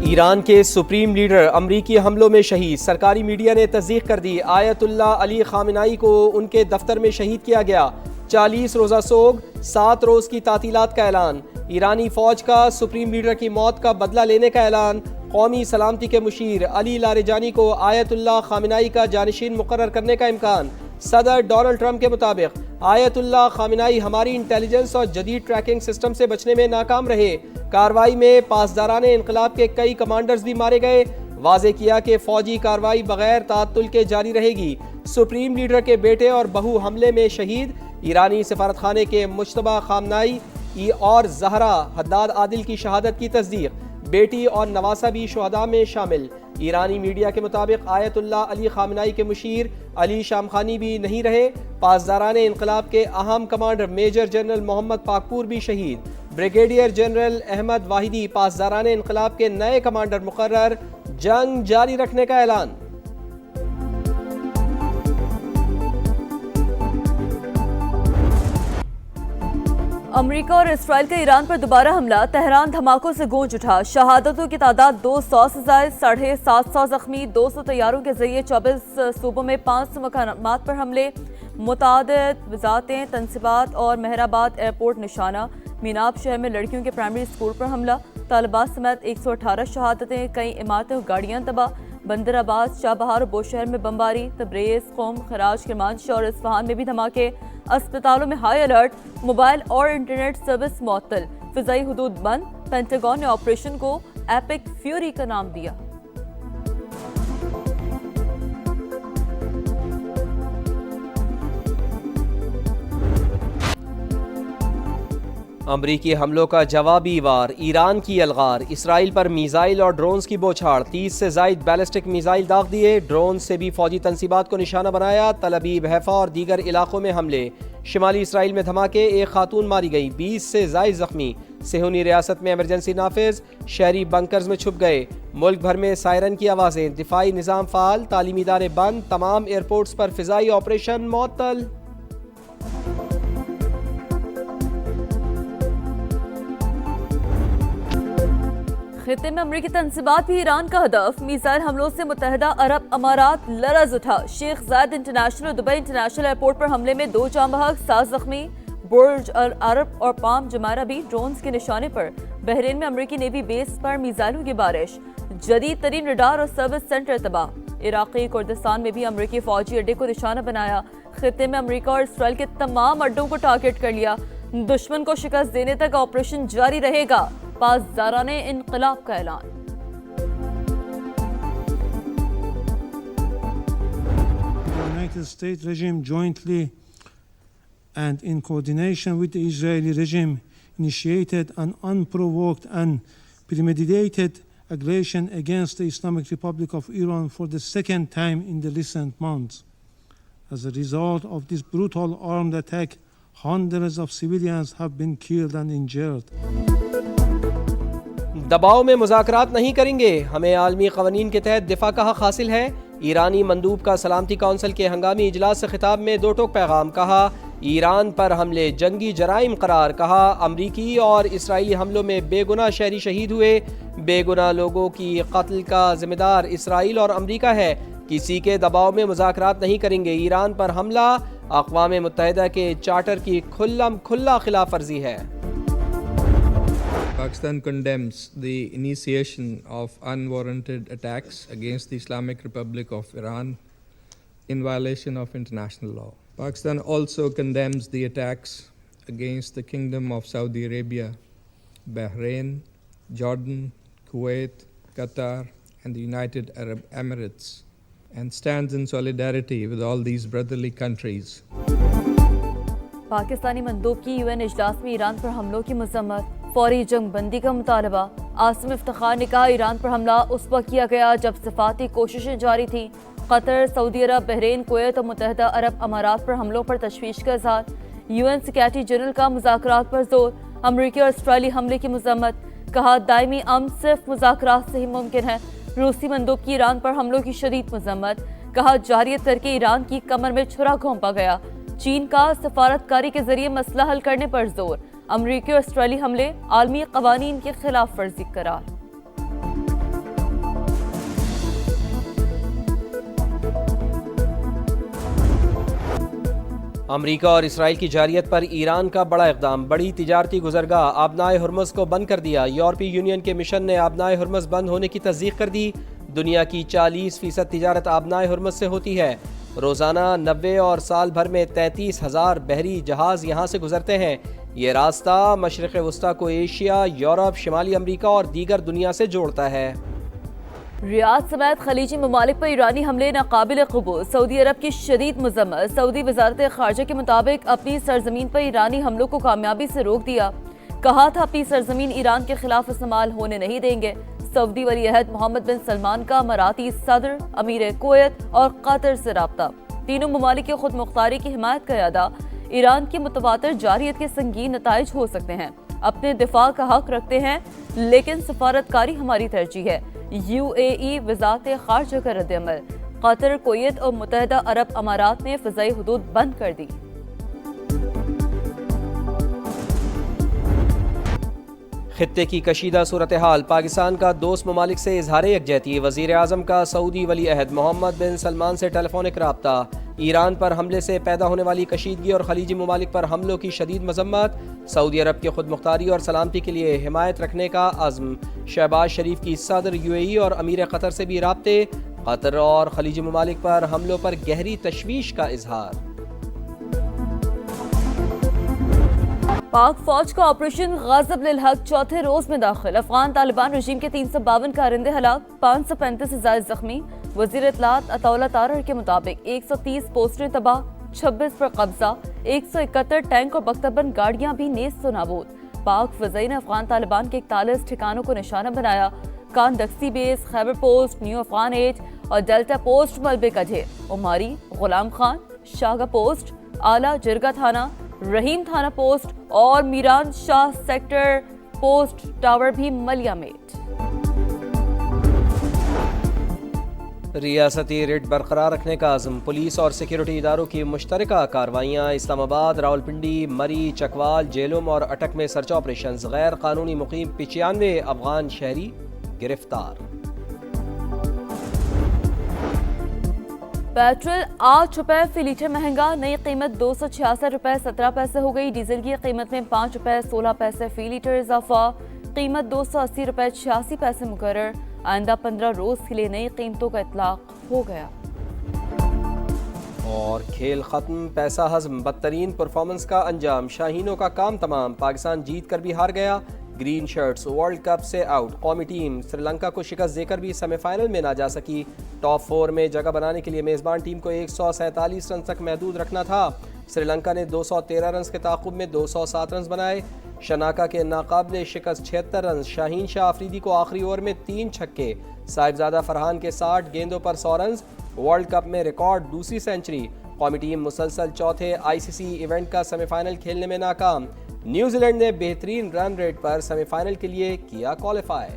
ایران کے supreme leader امریکی حملوں میں شہید، سرکاری میڈیا نے تصدیق کر دی۔ آیت اللہ علی خامنائی کو ان کے دفتر میں شہید کیا گیا۔ 40 روزہ سوگ، 7 روز کی تعطیلات کا اعلان۔ ایرانی فوج کا سپریم لیڈر کی موت کا بدلہ لینے کا اعلان۔ قومی سلامتی کے مشیر علی لاریجانی کو آیت اللہ خامنائی کا جانشین مقرر کرنے کا امکان۔ صدر ڈونلڈ ٹرمپ کے مطابق آیت اللہ خامنائی ہماری انٹیلیجنس اور جدید ٹریکنگ سسٹم سے بچنے میں ناکام رہے۔ کارروائی میں پاسداران انقلاب کے کئی کمانڈرز بھی مارے گئے۔ واضح کیا کہ فوجی کارروائی بغیر تعطل کے جاری رہے گی۔ سپریم لیڈر کے بیٹے اور بہو حملے میں شہید۔ ایرانی سفارتخانے کے مجتبی خامنائی اور زہرا حداد عادل کی شہادت کی تصدیق۔ بیٹی اور نواسہ بھی شہداء میں شامل۔ ایرانی میڈیا کے مطابق آیت اللہ علی خامنائی کے مشیر علی شامخانی بھی نہیں رہے۔ پاسداران انقلاب کے اہم کمانڈر میجر جنرل محمد پاکپور بھی شہید۔ بریگیڈیئر جنرل احمد واحدی پاسداران انقلاب کے نئے کمانڈر مقرر۔ جنگ جاری رکھنے کا اعلان۔ امریکہ اور اسرائیل کا ایران پر دوبارہ حملہ، تہران دھماکوں سے گونج اٹھا۔ شہادتوں کی تعداد 200 سے زائد، 750 زخمی۔ 200 طیاروں کے ذریعے 24 صوبوں میں 500 مقامات پر حملے۔ متعدد وزارتیں، تنصیبات اور مہر آباد ایئرپورٹ نشانہ۔ میناب شہر میں لڑکیوں کے پرائمری اسکول پر حملہ، طالبات سمیت 118 شہادتیں۔ کئی عمارتیں اور گاڑیاں تباہ۔ بندر آباد، شاہ بہار اور بوشہر میں بمباری۔ تبریز، قم، خراج، کرمانشاہ اور اصفہان میں بھی دھماکے۔ اسپتالوں میں ہائی الرٹ۔ موبائل اور انٹرنیٹ سروس معطل۔ فضائی حدود بند۔ پینٹاگون نے آپریشن کو ایپک فیوری کا نام دیا۔ امریکی حملوں کا جوابی وار، ایران کی الغار۔ اسرائیل پر میزائل اور ڈرونز کی بوچھاڑ، 30 سے زائد بیلسٹک میزائل داغ دیے۔ ڈرون سے بھی فوجی تنصیبات کو نشانہ بنایا۔ تل ابیب، حیفا اور دیگر علاقوں میں حملے۔ شمالی اسرائیل میں دھماکے، ایک خاتون ماری گئی، 20 سے زائد زخمی۔ صہیونی ریاست میں ایمرجنسی نافذ، شہری بنکرز میں چھپ گئے۔ ملک بھر میں سائرن کی آوازیں، دفاعی نظام فعال، تعلیمی ادارے بند، تمام ایئرپورٹس پر فضائی آپریشن معطل۔ خطے میں امریکی تنصیبات بھی ایران کا ہدف، میزائل حملوں سے متحدہ عرب امارات لرز اٹھا۔ شیخ زاید انٹرنیشنل اور دبئی انٹرنیشنل ایئرپورٹ پر حملے میں 2 جاں بحق، 7 زخمی۔ برج العرب اور پام جمائرہ بھی ڈرونز کے نشانے پر۔ بحرین میں امریکی نیوی بیس پر میزائلوں کی بارش۔ جدید ترین ریڈار اور سروس سینٹر تباہ۔ عراقی کردستان میں بھی امریکی فوجی اڈے کو نشانہ بنایا۔ خطے میں امریکہ اور اسرائیل کے تمام اڈوں کو ٹارگٹ کر لیا۔ دشمن کو شکست دینے تک آپریشن جاری رہے گا، پاسداران انقلاب کا اعلان۔ The United States regime jointly and in coordination with the Israeli regime initiated an unprovoked and premeditated aggression against the Islamic Republic of Iran for the second time in the recent months. As a result of this brutal armed attack, hundreds of civilians have been killed and injured. دباؤ میں مذاکرات نہیں کریں گے، ہمیں عالمی قوانین کے تحت دفاع کا حق حاصل ہے۔ ایرانی مندوب کا سلامتی کونسل کے ہنگامی اجلاس سے خطاب میں 2 ٹوک پیغام۔ کہا ایران پر حملے جنگی جرائم قرار۔ کہا امریکی اور اسرائیلی حملوں میں بے گناہ شہری شہید ہوئے۔ بے گناہ لوگوں کی قتل کا ذمہ دار اسرائیل اور امریکہ ہے۔ کسی کے دباؤ میں مذاکرات نہیں کریں گے۔ ایران پر حملہ اقوام متحدہ کے چارٹر کی کھلا خلاف ورزی ہے۔ Pakistan condemns the initiation of unwarranted attacks against the Islamic Republic of Iran in violation of international law. Pakistan also condemns the attacks against the Kingdom of Saudi Arabia, Bahrain, Jordan, Kuwait, Qatar, and the United Arab Emirates, and stands in solidarity with all these brotherly countries. Pakistani مندوب کی UN اجلاس میں ایران پر حملوں کی مذمت، فوری جنگ بندی کا مطالبہ۔ عاصم افتخار نے کہا ایران پر حملہ اس وقت کیا گیا جب صفاتی کوششیں جاری تھیں۔ قطر، سعودی عرب، بحرین، کویت اور متحدہ عرب امارات پر حملوں پر تشویش کا اظہار۔ UN سیکریٹری جنرل کا مذاکرات پر زور، امریکی اور اسرائیلی حملے کی مذمت۔ کہا دائمی امن صرف مذاکرات سے ہی ممکن ہے۔ روسی مندوب کی ایران پر حملوں کی شدید مذمت۔ کہا جارحیت کر کے ایران کی کمر میں چھرا گھونپا گیا۔ چین کا سفارتکاری کے ذریعے مسئلہ حل کرنے پر زور۔ امریکی اور اسرائیلی حملے عالمی قوانین کی خلاف ورزی قرار۔ امریکہ اور اسرائیل کی جارحیت پر ایران کا بڑا اقدام، بڑی تجارتی گزرگاہ آبنائے ہرمز کو بند کر دیا۔ یورپی یونین کے مشن نے آبنائے ہرمز بند ہونے کی تصدیق کر دی۔ دنیا کی 40% تجارت آبنائے ہرمز سے ہوتی ہے۔ روزانہ 90 اور سال بھر میں 33,000 بحری جہاز یہاں سے گزرتے ہیں۔ یہ راستہ مشرق وسطیٰ کو ایشیا، یورپ، شمالی امریکہ اور دیگر دنیا سے جوڑتا ہے۔ ریاض سمیت خلیجی ممالک پر ایرانی حملے ناقابل قبول، سعودی عرب کی شدید مذمت۔ سعودی وزارت خارجہ کے مطابق اپنی سرزمین پر ایرانی حملوں کو کامیابی سے روک دیا، کہا تھا اپنی سرزمین ایران کے خلاف استعمال ہونے نہیں دیں گے۔ سعودی ولی عہد محمد بن سلمان کا اماراتی صدر، امیر کویت اور قطر سے رابطہ۔ تینوں ممالک کی خود مختاری کی حمایت کا اعادہ۔ ایران کی متواتر جارحیت کے سنگین نتائج ہو سکتے ہیں، اپنے دفاع کا حق رکھتے ہیں، لیکن سفارتکاری ہماری ترجیح ہے۔ UAE وزارت خارجہ کا رد عمل۔ قطر، کویت اور متحدہ عرب امارات نے فضائی حدود بند کر دی۔ خطے کی کشیدہ صورتحال، پاکستان کا دوست ممالک سے اظہار یکجہتی۔ وزیر اعظم کا سعودی ولی عہد محمد بن سلمان سے ٹیلی فونک رابطہ۔ ایران پر حملے سے پیدا ہونے والی کشیدگی اور خلیجی ممالک پر حملوں کی شدید مذمت۔ سعودی عرب کی خود مختاری اور سلامتی کے لیے حمایت رکھنے کا عزم۔ شہباز شریف کی صدر UAE اور امیر قطر سے بھی رابطے۔ قطر اور خلیجی ممالک پر حملوں پر گہری تشویش کا اظہار۔ پاک فوج کا آپریشن غاضب للحق چوتھے روز میں داخل۔ افغان طالبان رژیم کے 352 کارندے ہلاک، 535 سے زائد زخمی۔ وزیر اطلاعات عطا اللہ تارڑ کے مطابق 130 پوسٹریں تباہ، 26 پر قبضہ، 171 ٹینک اور بختربند گاڑیاں بھی نیست و نابود۔ پاک فضائی نے افغان طالبان کے 41 ٹھکانوں کو نشانہ بنایا۔ کاندکسی بیس، خیبر پوسٹ، نیو افغان 8 اور ڈیلٹا پوسٹ ملبے کا ڈھیر۔ عماری، غلام خان، شاگا پوسٹ، اعلیٰ جرگہ تھانہ، رحیم تھانہ پوسٹ اور میران شاہ سیکٹر پوسٹ ٹاور بھی ملیا میٹ۔ ریاستی ریٹ برقرار رکھنے کا عزم، پولیس اور سیکیورٹی اداروں کی مشترکہ کارروائیاں۔ اسلام آباد، راولپنڈی، مری، چکوال، جیلم اور اٹک میں سرچ آپریشنز۔ غیر قانونی مقیم 95 افغان شہری گرفتار۔ پیٹرول 8 روپے فی لیٹر مہنگا، نئی قیمت 266 روپے 17 پیسے ہو گئی۔ ڈیزل کی قیمت میں 5 روپے 16 پیسے فی لیٹر اضافہ، قیمت 280 روپے 86 پیسے مقرر۔ آئندہ 15 روز کے لیے نئی قیمتوں کا اطلاق ہو گیا۔ اور کھیل ختم، پیسہ ہضم، بدترین پرفارمنس کا انجام، شاہینوں کا کام تمام، پاکستان جیت کر بھی ہار گیا۔ گرین شرٹس ورلڈ کپ سے آؤٹ، قومی ٹیم سری لنکا کو شکست دے کر بھی سیمی فائنل میں نہ جا سکی۔ ٹاپ 4 میں جگہ بنانے کے لیے میزبان ٹیم کو 147 رنز تک محدود رکھنا تھا۔ سری لنکا نے 213 رنز کے تعاقب میں 207 رنز بنائے۔ شناکا کے ناقابل شکست 76 رنز، شاہین شاہ آفریدی کو آخری اوور میں 3 چھکے، صاحبزادہ فرحان کے 60 گیندوں پر 100 رنز، ورلڈ کپ میں ریکارڈ دوسری سینچری۔ قومی ٹیم مسلسل چوتھے ICC ایونٹ کا سیمی فائنل کھیلنے میں ناکام۔ نیوزی لینڈ نے بہترین رن ریٹ پر سیمی فائنل کے لیے کیا کوالیفائی۔